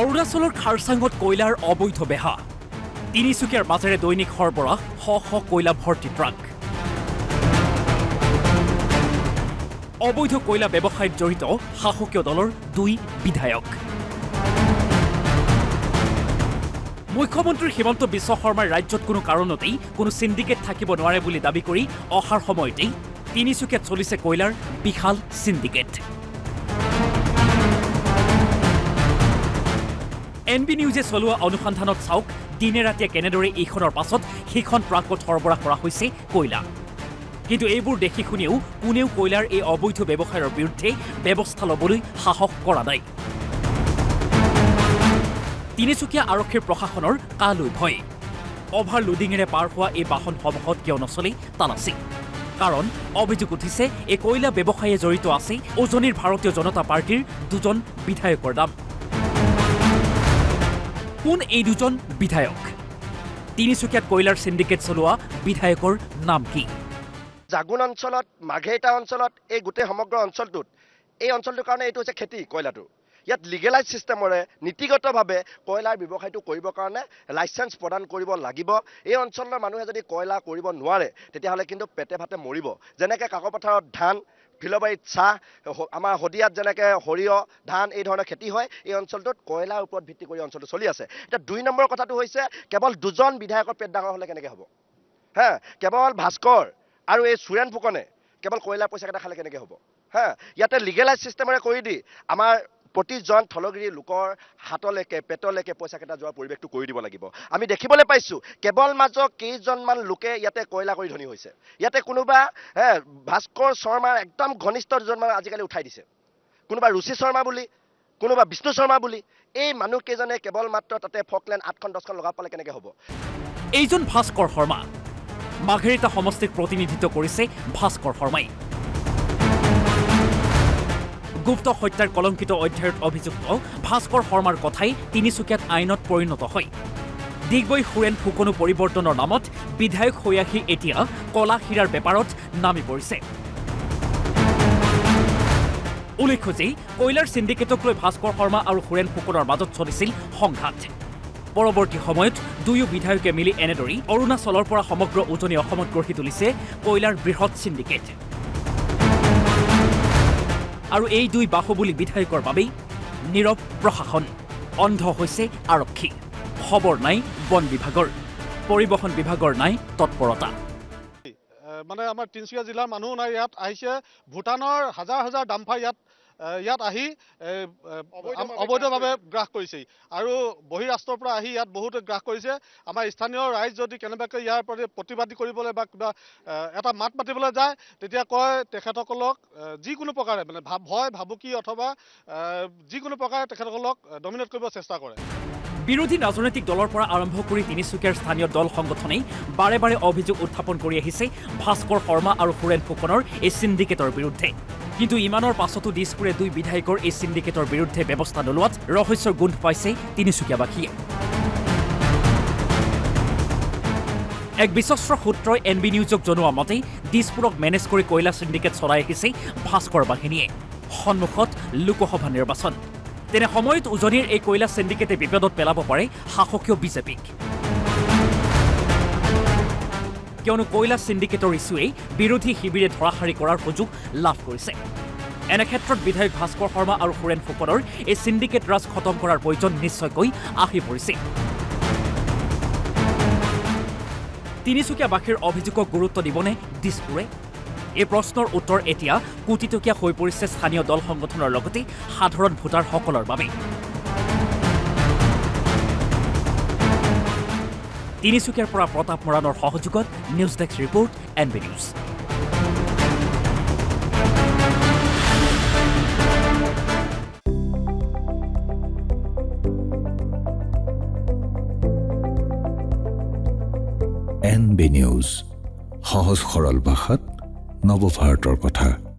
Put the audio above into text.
অৰুণাচলৰ খাৰচাঙত কয়লাৰ অবৈধ বেহা তিনিচুকীয়াৰ মাজেৰে দৈনিক সৰবৰাহ শ কয়লা ভৰ্তি ট্ৰাক অবৈধ কয়লা ব্যৱসায়ত জড়িত শাসকীয় দলৰ 2 বিধায়ক মুখ্যমন্ত্ৰী হিমন্ত বিশ্ব শৰ্মাৰ ৰাজ্যত কোনো কাৰণতেই কোনো সিন্ডিকেট থাকিব নোৱাৰে বুলি দাবী কৰি অহাৰ সময়তেই তিনিচুকীয়াত চলিছে কয়লাৰ বিশাল সিন্ডিকেট এনবি নিউজে চলোৱা অনুসন্ধানত চাওক দিনে ৰাতিয়ে কেনেদৰে এইখনৰ পাছত সেইখন ট্ৰাকত সৰবৰাহ কৰা হৈছে কয়লা কিন্তু এইবোৰ দেখি শুনিও কোনেও কয়লাৰ এই অবৈধ ব্যৱসায়ৰ বিৰুদ্ধে ব্যৱস্থা ল'বলৈ সাহস কৰা নাই তিনিচুকীয়া আৰক্ষীৰ প্ৰশাসনৰ কালৈ ভয় অভাৰলোডিঙেৰে পাৰ হোৱা এই বাহনসমূহত কিয় নচলে তালাচী কাৰণ অভিযোগ উঠিছে এই কয়লা ব্যৱসায়ে জড়িত আছে উজনিৰ ভাৰতীয় জনতা পাৰ্টিৰ 2জন বিধায়কৰ নাম কোন এই 2জন বিধায়ক তিনিচুকীয়াত কয়লাৰ সিন্ডিকেট চলোৱা বিধায়কৰ নাম কি জাগুন অঞ্চলত মাঘেইটা অঞ্চলত এই গোটেই সমগ্ৰ অঞ্চলটোত এই অঞ্চলটোৰ কাৰণে এইটো হৈছে খেতি কয়লাটো ইয়াত লিগেলাইজ সিস্টেমৰে নীতিগতভাৱে কয়লাৰ ব্যৱসায়টো কৰিবৰ কাৰণে লাইসেন্স প্ৰদান কৰিব লাগিব এই অঞ্চলৰ মানুহে যদি কয়লা কৰিব নোৱাৰে তেতিয়াহ'লে কিন্তু পেটে ভাতে মৰিব যেনেকৈ কাকপথাৰত ধান ফিলবাৰীত চাহ আমাৰ হদিয়াত যেনেকৈ সৰিয়হ ধান এই ধৰণৰ খেতি হয় এই অঞ্চলটোত কয়লাৰ ওপৰত ভিত্তি কৰি অঞ্চলটো চলি আছে এতিয়া 2 নম্বৰ কথাটো হৈছে কেৱল 2জন বিধায়কৰ পেট ডাঙৰ হ'লে কেনেকৈ হ'ব হা কেৱল ভাস্কৰ আৰু এই সুৰেন ফুকনে কেৱল কয়লাৰ পইচাকেইটা খালে কেনেকৈ হ'ব হা ইয়াতে লিগেলাইজ সিস্টেমৰে কৰি দি আমাৰ প্ৰতিজন থলগিৰি লোকৰ হাতলৈকে পেটলৈকে পইচাকেইটা যোৱাৰ পৰিৱেশটো কৰি দিব লাগিব আমি দেখিবলৈ পাইছোঁ কেৱল মাত্ৰ কেইজনমান লোকে ইয়াতে কয়লা কৰি ধনী হৈছে ইয়াতে কোনোবা ভাস্কৰ শৰ্মাৰ একদম ঘনিষ্ঠ 2জনমান আজিকালি উঠাই দিছে কোনোবা ৰুচি শৰ্মা বুলি কোনোবা বিষ্ণু শৰ্মা বুলি এই মানুহকেইজনে কেৱল মাত্ৰ তাতে ফকলেণ্ড 8খন 10খন লগাব পালে কেনেকৈ হ'ব এইজন ভাস্কৰ শৰ্মা মাঘেৰিটা সমষ্টিক প্ৰতিনিধিত্ব কৰিছে ভাস্কৰ শৰ্মাই গুপ্ত হত্যাৰ কলংকিত অধ্যায়ত অভিযুক্ত ভাস্কৰ শৰ্মাৰ কথাই তিনিচুকীয়াত আইনত পৰিণত হয় দিগবৈ সুৰেন ফুকনো পৰিৱৰ্তনৰ নামত বিধায়ক হৈ আহি এতিয়া কলা হীৰাৰ বেপাৰত নামি পৰিছে উল্লেখ্য যে কয়লাৰ সিন্ডিকেটক লৈ ভাস্কৰ শৰ্মা আৰু সুৰেন ফুকনৰ মাজত চলিছিল সংঘাত পৰৱৰ্তী সময়ত 2 বিধায়কে মিলি এনেদৰেই অৰুণাচলৰ পৰা সমগ্ৰ উজনি অসমত গঢ়ি তুলিছে কয়লাৰ বৃহৎ সিন্ডিকেট আৰু এই 2 বাহুবলী বিধায়কৰ বাবেই নীৰৱ প্ৰশাসন অন্ধ হৈছে আৰক্ষী খবৰ নাই বন বিভাগৰ পৰিবহণ বিভাগৰ নাই তৎপৰতা মানে আমাৰ তিনিচুকীয়া জিলাৰ মানুহ নাই ইয়াত আহিছে ভূটানৰ হাজাৰ ডাম্পাৰ ইয়াত আহি অবৈধভাৱে গ্ৰাস কৰিছে আৰু বহিৰাষ্ট্ৰৰ পৰা আহি ইয়াত বহুত গ্ৰাস কৰিছে আমাৰ স্থানীয় ৰাইজ যদি কেনেবাকৈ ইয়াৰ প্ৰতি প্ৰতিবাদী কৰিবলৈ বা কিবা এটা মাত মাতিবলৈ যায় তেতিয়া কয় তেখেতসকলক যিকোনো প্ৰকাৰে মানে ভয় ভাবুকি অথবা যিকোনো প্ৰকাৰে তেখেতসকলক ডমিনেট কৰিব চেষ্টা কৰে বিৰোধী ৰাজনৈতিক দলৰ পৰা আৰম্ভ কৰি তিনিচুকীয়াৰ স্থানীয় দল সংগঠনেই বাৰে বাৰে অভিযোগ উত্থাপন কৰি আহিছে ভাস্কৰ শৰ্মা আৰু সুৰেন ফুকনৰ এই সিন্ডিকেটৰ বিৰুদ্ধে কিন্তু ইমানৰ পাছতো দিছপুৰে 2 বিধায়কৰ এই সিন্ডিকেটৰ বিৰুদ্ধে ব্যৱস্থা নোলোৱাত ৰহস্যৰ গোন্ধ পাইছে তিনিচুকীয়াবাসীয়ে এক বিশ্বস্ত সূত্ৰই এনবি নিউজক জনোৱা মতে দিছপুৰক মেনেজ কৰি কয়লা সিন্ডিকেট চলাই আহিছে ভাস্কৰ বাহিনীয়ে সন্মুখত লোকসভা নিৰ্বাচন তেনে সময়ত উজনিৰ এই কয়লা সিন্ডিকেটে বিপদত পেলাব পাৰে শাসকীয় বিজেপিক কিয়নো কয়লা সিন্ডিকেটৰ ইছ্যুৱে বিৰোধী শিবিৰে ধৰাশাৰী কৰাৰ সুযোগ লাভ কৰিছে এনে ক্ষেত্ৰত বিধায়ক ভাস্কৰ শৰ্মা আৰু সুৰেন ফুকনৰ এই সিন্ডিকেট ৰাজ খতম কৰাৰ প্ৰয়োজন নিশ্চয়কৈ আহি পৰিছে তিনিচুকীয়াবাসীৰ অভিযোগক গুৰুত্ব দিবনে দিছপুৰে এই প্ৰশ্নৰ উত্তৰ এতিয়া কোটিটকীয়া হৈ পৰিছে স্থানীয় দল সংগঠনৰ লগতে সাধাৰণ ভোটাৰসকলৰ বাবে তিনিচুকীয়াৰ পৰা প্ৰতাপ মৰাণৰ সহযোগত news desk report NB news NB news সহজ সৰল ভাষাত নৱভাৰতৰ কথা